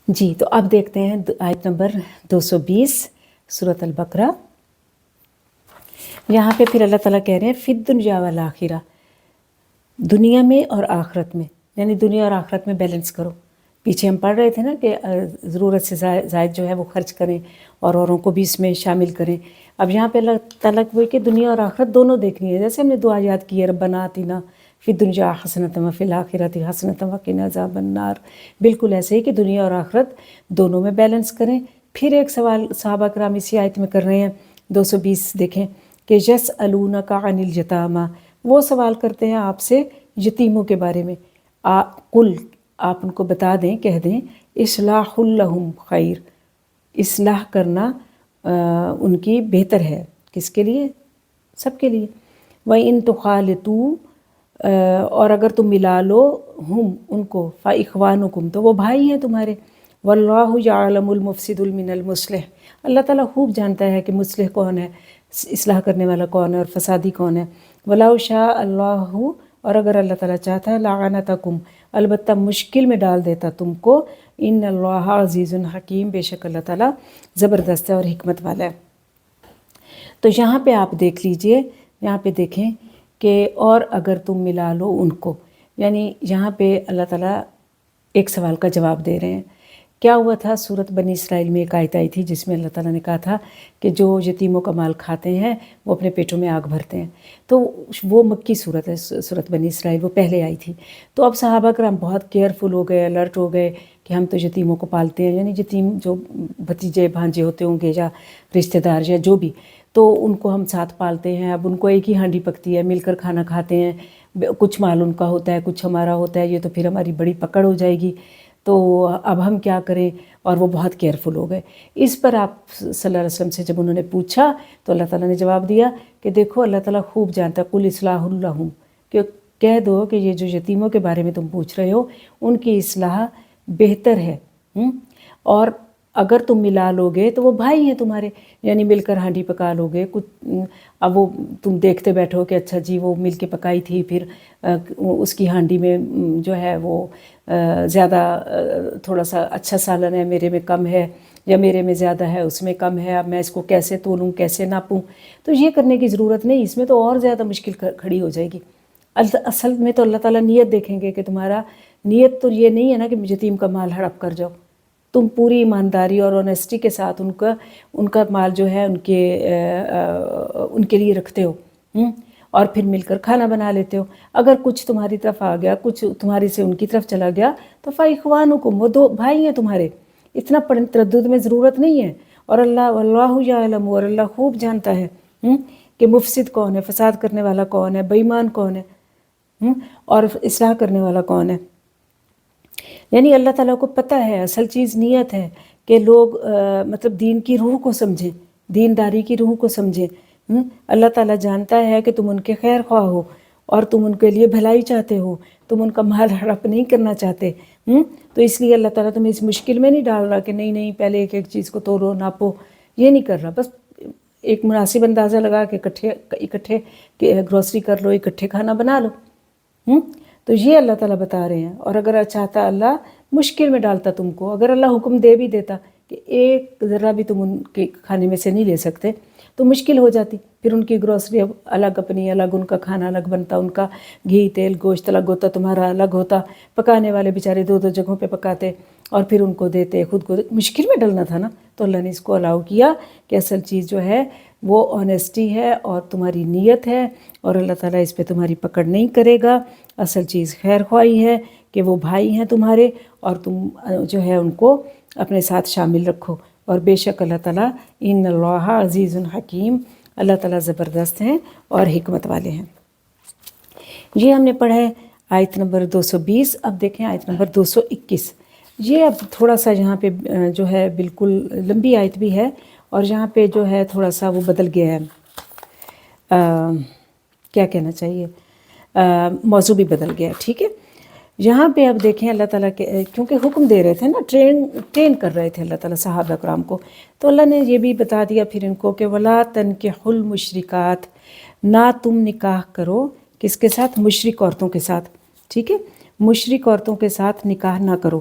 جی تو اب دیکھتے ہیں آیت نمبر 220 سورۃ البقرہ۔ یہاں پہ پھر اللہ تعالیٰ کہہ رہے ہیں فی الدنیا والآخرہ، دنیا میں اور آخرت میں، یعنی دنیا اور آخرت میں بیلنس کرو۔ پیچھے ہم پڑھ رہے تھے نا کہ ضرورت سے زائد جو ہے وہ خرچ کریں اور اوروں کو بھی اس میں شامل کریں۔ اب یہاں پہ اللہ تعالیٰ وہ کہ دنیا اور آخرت دونوں دیکھنی ہے، جیسے ہم نے دعا یاد کی ہے ربنا آتنا فی الدنیا حسنۃ وفی الآخرۃ حسنۃ وقنا عذاب النار، بالکل ایسے ہی کہ دنیا اور آخرت دونوں میں بیلنس کریں۔ پھر ایک سوال صحابہ کرام اسی آیت میں کر رہے ہیں 220 دیکھیں کہ یسألونک عن الیتامی، وہ سوال کرتے ہیں آپ سے یتیموں کے بارے میں۔ قل، آپ ان کو بتا دیں، کہہ دیں اصلاح لہم خیر، اصلاح کرنا ان کی بہتر ہے، کس کے لیے؟ سب کے لیے۔ وَإِن تُخَالِطُوا، اور اگر تم ملا لو ہم ان کو، فَإِخْوَانُكُمْ، تو وہ بھائی ہیں تمہارے۔ وَاللَّهُ يَعْلَمُ الْمُفْسِدُ مِنَ الْمُصْلِحِ، اللہ تعالیٰ خوب جانتا ہے کہ مصلح کون ہے، اصلاح کرنے والا کون ہے اور فسادی کون ہے۔ وَلَوْ شَاءَ اللَّهُ، اور اگر اللہ تعالیٰ چاہتا ہے، لَعَنَتَكُمْ، البتہ مشکل میں ڈال دیتا تم کو۔ ان اللہ عزیز حکیم، بے شک اللہ تعالیٰ زبردست ہے اور حکمت والا ہے۔ تو یہاں پہ آپ دیکھ لیجئے، یہاں پہ دیکھیں کہ اور اگر تم ملا لو ان کو، یعنی یہاں پہ اللہ تعالیٰ ایک سوال کا جواب دے رہے ہیں۔ کیا ہوا تھا؟ سورۃ بنی اسرائیل میں ایک آیت آئی تھی جس میں اللہ تعالیٰ نے کہا تھا کہ جو یتیموں کا مال کھاتے ہیں وہ اپنے پیٹوں میں آگ بھرتے ہیں۔ تو وہ مکی صورت ہے، سورۃ بنی اسرائیل، وہ پہلے آئی تھی۔ تو اب صحابہ کرام بہت کیئرفل ہو گئے، الرٹ ہو گئے کہ ہم تو یتیموں کو پالتے ہیں، یعنی یتیم جو بھتیجے بھانجے ہوتے ہوں گے یا رشتہ دار یا جو بھی، تو ان کو ہم ساتھ پالتے ہیں۔ اب ان کو ایک ہی ہانڈی پکتی ہے، مل کر کھانا کھاتے ہیں، کچھ مال ان کا ہوتا ہے، کچھ ہمارا ہوتا ہے، یہ تو پھر ہماری بڑی پکڑ ہو جائے گی، تو اب ہم کیا کریں؟ اور وہ بہت کیئرفل ہو گئے۔ اس پر آپ صلی اللہ علیہ وسلم سے جب انہوں نے پوچھا تو اللہ تعالیٰ نے جواب دیا کہ دیکھو اللہ تعالیٰ خوب جانتا ہے، قل اصلاح لہم، کہ کہہ دو کہ یہ جو یتیموں کے بارے میں تم پوچھ رہے ہو ان کی اصلاح بہتر ہے، اور اگر تم ملا لوگے تو وہ بھائی ہیں تمہارے، یعنی مل کر ہانڈی پکا لوگے۔ کچھ اب وہ تم دیکھتے بیٹھو کہ اچھا جی وہ مل کے پکائی تھی، پھر اس کی ہانڈی میں جو ہے وہ زیادہ تھوڑا سا اچھا سالن ہے، میرے میں کم ہے، یا میرے میں زیادہ ہے اس میں کم ہے، اب میں اس کو کیسے تولوں، کیسے ناپوں؟ تو یہ کرنے کی ضرورت نہیں، اس میں تو اور زیادہ مشکل کھڑی ہو جائے گی۔ اصل میں تو اللہ تعالیٰ نیت دیکھیں گے کہ تمہارا نیت تو یہ نہیں ہے نا کہ یتیم کا مال ہڑپ کر جاؤ، تم پوری ایمانداری اور آنیسٹی کے ساتھ ان کا مال جو ہے ان کے لیے رکھتے ہو، اور پھر مل کر کھانا بنا لیتے ہو۔ اگر کچھ تمہاری طرف آ گیا، کچھ تمہاری سے ان کی طرف چلا گیا تو فَإِخْوَانُكُمْ، وہ دو بھائی ہیں تمہارے، اتنا تردد میں ضرورت نہیں ہے۔ اور واللہ یعلم، اور اللہ خوب جانتا ہے کہ مفسد کون ہے، فساد کرنے والا کون ہے، بے ایمان کون ہے، اور اصلاح کرنے والا کون ہے۔ یعنی اللہ تعالیٰ کو پتہ ہے، اصل چیز نیت ہے کہ لوگ مطلب دین کی روح کو سمجھیں، دینداری کی روح کو سمجھیں۔ اللہ تعالیٰ جانتا ہے کہ تم ان کے خیر خواہ ہو اور تم ان کے لیے بھلائی چاہتے ہو، تم ان کا مال ہڑپ نہیں کرنا چاہتے، تو اس لیے اللہ تعالیٰ تمہیں اس مشکل میں نہیں ڈال رہا کہ نہیں پہلے ایک ایک چیز کو تولو ناپو، یہ نہیں کر رہا۔ بس ایک مناسب اندازہ لگا کہ اکٹھے گروسری کر لو، اکٹھے کھانا بنا لو۔ تو یہ اللہ تعالیٰ بتا رہے ہیں۔ اور اگر چاہتا اللہ مشکل میں ڈالتا تم کو، اگر اللہ حکم دے بھی دیتا کہ ایک ذرہ بھی تم ان کے کھانے میں سے نہیں لے سکتے تو مشکل ہو جاتی، پھر ان کی گروسری اب الگ اپنی الگ، ان کا کھانا الگ بنتا، ان کا گھی تیل گوشت الگ ہوتا، تمہارا الگ ہوتا، پکانے والے بیچارے دو جگہوں پہ پکاتے اور پھر ان کو دیتے، خود کو مشکل میں ڈلنا تھا نا۔ تو اللہ نے اس کو الاؤ کیا کہ اصل چیز جو ہے وہ آنیسٹی ہے اور تمہاری نیت ہے، اور اللہ تعالیٰ اس پہ تمہاری پکڑ نہیں کرے گا۔ اصل چیز خیر خواہی ہے کہ وہ بھائی ہیں تمہارے، اور تم جو ہے ان کو اپنے ساتھ شامل رکھو۔ اور بے شک اللہ تعالیٰ ان اللہ عزیز حکیم، اللہ تعالیٰ زبردست ہیں اور حکمت والے ہیں۔ یہ ہم نے پڑھا ہے آیت نمبر 220۔ اب دیکھیں آیت نمبر 221۔ یہ اب تھوڑا سا یہاں پہ جو ہے بالکل لمبی آیت بھی ہے، اور یہاں پہ جو ہے تھوڑا سا وہ بدل گیا ہے، کیا کہنا چاہیے، موضوع بھی بدل گیا ہے، ٹھیک ہے۔ یہاں پہ اب دیکھیں اللہ تعالیٰ کے، کیونکہ حکم دے رہے تھے نا، ٹرین کر رہے تھے اللہ تعالیٰ صحابہ کرام کو، تو اللہ نے یہ بھی بتا دیا پھر ان کو کہ وَلَا تَنْكِحُوا الْمُشْرِكَاتِ، نہ تم نکاح کرو کس کے ساتھ؟ مشرک عورتوں کے ساتھ، ٹھیک ہے، مشرک عورتوں کے ساتھ نکاح نہ کرو۔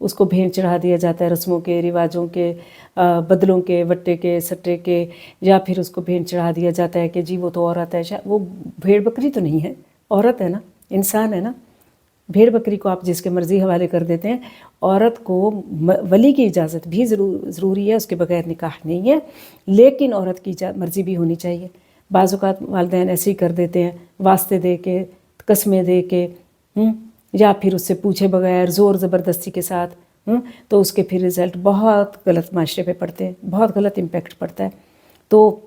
اس کو بھیڑ چڑھا دیا جاتا ہے رسموں کے رواجوں کے بدلوں کے وٹے کے سٹے کے، یا پھر اس کو بھیڑ چڑھا دیا جاتا ہے کہ جی وہ تو عورت ہے، وہ بھیڑ بکری تو نہیں ہے، عورت ہے نا، انسان ہے نا۔ بھیڑ بکری کو آپ جس کے مرضی حوالے کر دیتے ہیں۔ عورت کو ولی کی اجازت بھی ضروری ہے، اس کے بغیر نکاح نہیں ہے، لیکن عورت کی مرضی بھی ہونی چاہیے۔ بعض اوقات والدین ایسے ہی کر دیتے ہیں، واسطے دے کے، قسمیں دے کے، یا پھر اس سے پوچھے بغیر زور زبردستی کے ساتھ، تو اس کے پھر رزلٹ بہت غلط معاشرے پہ پڑتے ہیں، بہت غلط امپیکٹ پڑتا ہے۔ تو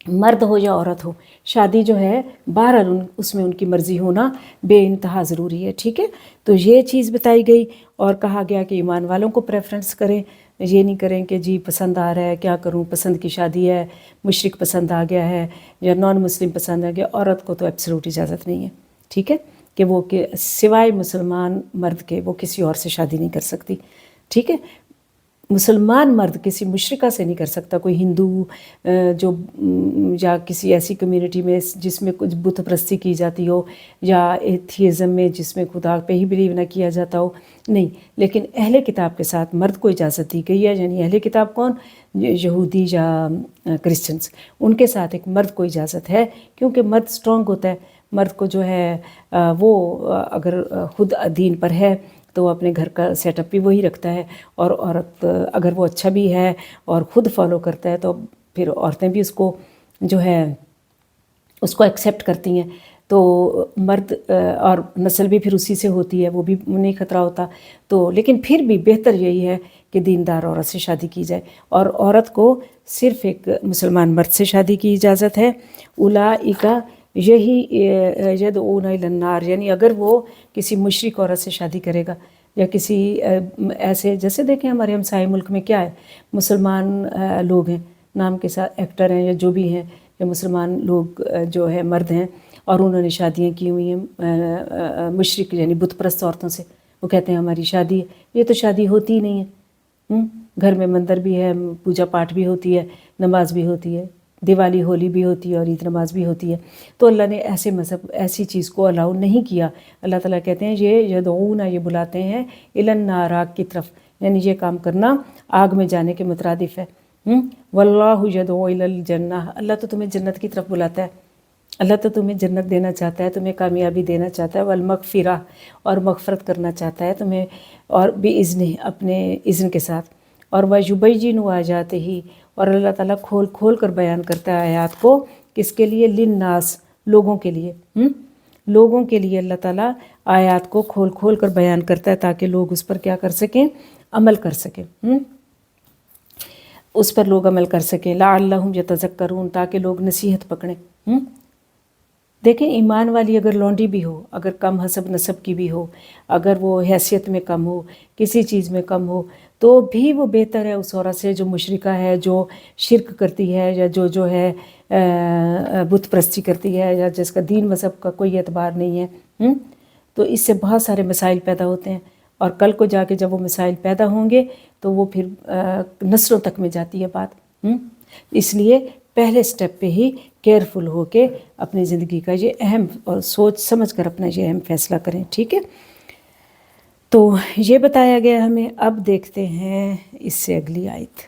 مرد ہو یا عورت ہو، شادی جو ہے بہرحال اس میں ان کی مرضی ہونا بے انتہا ضروری ہے، ٹھیک ہے۔ تو یہ چیز بتائی گئی، اور کہا گیا کہ ایمان والوں کو پریفرنس کریں، یہ نہیں کریں کہ جی پسند آ رہا ہے کیا کروں، پسند کی شادی ہے، مشرک پسند آ گیا ہے یا نان مسلم پسند آ گیا۔ عورت کو تو ایبسلوٹ اجازت نہیں ہے، ٹھیک ہے، کہ وہ کہ سوائے مسلمان مرد کے وہ کسی اور سے شادی نہیں کر سکتی، ٹھیک ہے۔ مسلمان مرد کسی مشرکہ سے نہیں کر سکتا، کوئی ہندو جو یا کسی ایسی کمیونٹی میں جس میں کچھ بت پرستی کی جاتی ہو، یا ایتھیزم میں جس میں خدا پہ ہی بلیو نہ کیا جاتا ہو، نہیں۔ لیکن اہل کتاب کے ساتھ مرد کو اجازت دی گئی ہے، یعنی اہل کتاب کون؟ یہودی یا کرسچنس، ان کے ساتھ ایک مرد کو اجازت ہے، کیونکہ مرد سٹرونگ ہوتا ہے۔ مرد کو جو ہے وہ اگر خود دین پر ہے تو وہ اپنے گھر کا سیٹ اپ بھی وہی رکھتا ہے، اور عورت اگر وہ اچھا بھی ہے اور خود فالو کرتا ہے تو پھر عورتیں بھی اس کو جو ہے اس کو ایکسیپٹ کرتی ہیں۔ تو مرد اور نسل بھی پھر اسی سے ہوتی ہے، وہ بھی نہیں خطرہ ہوتا۔ تو لیکن پھر بھی بہتر یہی ہے کہ دیندار عورت سے شادی کی جائے، اور عورت کو صرف ایک مسلمان مرد سے شادی کی اجازت ہے۔ اولئک یہی یدعون الی النار، یعنی اگر وہ کسی مشرک عورت سے شادی کرے گا یا کسی ایسے، جیسے دیکھیں ہمارے ہمسائے ملک میں کیا ہے، مسلمان لوگ ہیں نام کے ساتھ، ایکٹر ہیں یا جو بھی ہیں، یا مسلمان لوگ جو ہے مرد ہیں، اور انہوں نے شادیاں کی ہوئی ہیں مشرک یعنی بت پرست عورتوں سے، وہ کہتے ہیں ہماری شادی ہے۔ یہ تو شادی ہوتی ہی نہیں ہے، گھر میں مندر بھی ہے، پوجا پاٹ بھی ہوتی ہے، نماز بھی ہوتی ہے، دیوالی ہولی بھی ہوتی ہے، اور عید نماز بھی ہوتی ہے۔ تو اللہ نے ایسے مذہب ایسی چیز کو الاؤ نہیں کیا۔ اللہ تعالیٰ کہتے ہیں یہ یدعون، یہ بلاتے ہیں الی النار، آگ کی طرف، یعنی یہ کام کرنا آگ میں جانے کے مترادف ہے۔ واللہ یدعو الی الجنہ، اللہ تو تمہیں جنت کی طرف بلاتا ہے، اللہ تو تمہیں جنت دینا چاہتا ہے، تمہیں کامیابی دینا چاہتا ہے، والمغفرہ، اور مغفرت کرنا چاہتا ہے تمہیں، اور بِإِذْنِہ، اپنے اذن کے ساتھ، اور وَيُبَيِّنُ آیاتہ، اور اللہ تعالیٰ کھول کھول کر بیان کرتا ہے آیات کو، کس کے لیے؟ للناس، لوگوں کے لیے، لوگوں کے لیے اللہ تعالیٰ آیات کو کھول کھول کر بیان کرتا ہے تاکہ لوگ اس پر کیا کر سکیں؟ عمل کر سکیں، اس پر لوگ عمل کر سکیں، لعلہم یتذکرون، تاکہ لوگ نصیحت پکڑیں۔ دیکھیں ایمان والی اگر لونڈی بھی ہو، اگر کم حسب نسب کی بھی ہو، اگر وہ حیثیت میں کم ہو، کسی چیز میں کم ہو، تو بھی وہ بہتر ہے اس عورت سے جو مشرکہ ہے، جو شرک کرتی ہے، یا جو ہے بت پرستی کرتی ہے، یا جس کا دین مذہب کا کوئی اعتبار نہیں ہے۔ تو اس سے بہت سارے مسائل پیدا ہوتے ہیں، اور کل کو جا کے جب وہ مسائل پیدا ہوں گے تو وہ پھر نسلوں تک میں جاتی ہے بات۔ اس لیے پہلے سٹیپ پہ ہی کیئرفل ہو کے اپنی زندگی کا یہ اہم اور سوچ سمجھ کر اپنا یہ اہم فیصلہ کریں، ٹھیک ہے۔ تو یہ بتایا گیا ہمیں، اب دیکھتے ہیں اس سے اگلی آیت۔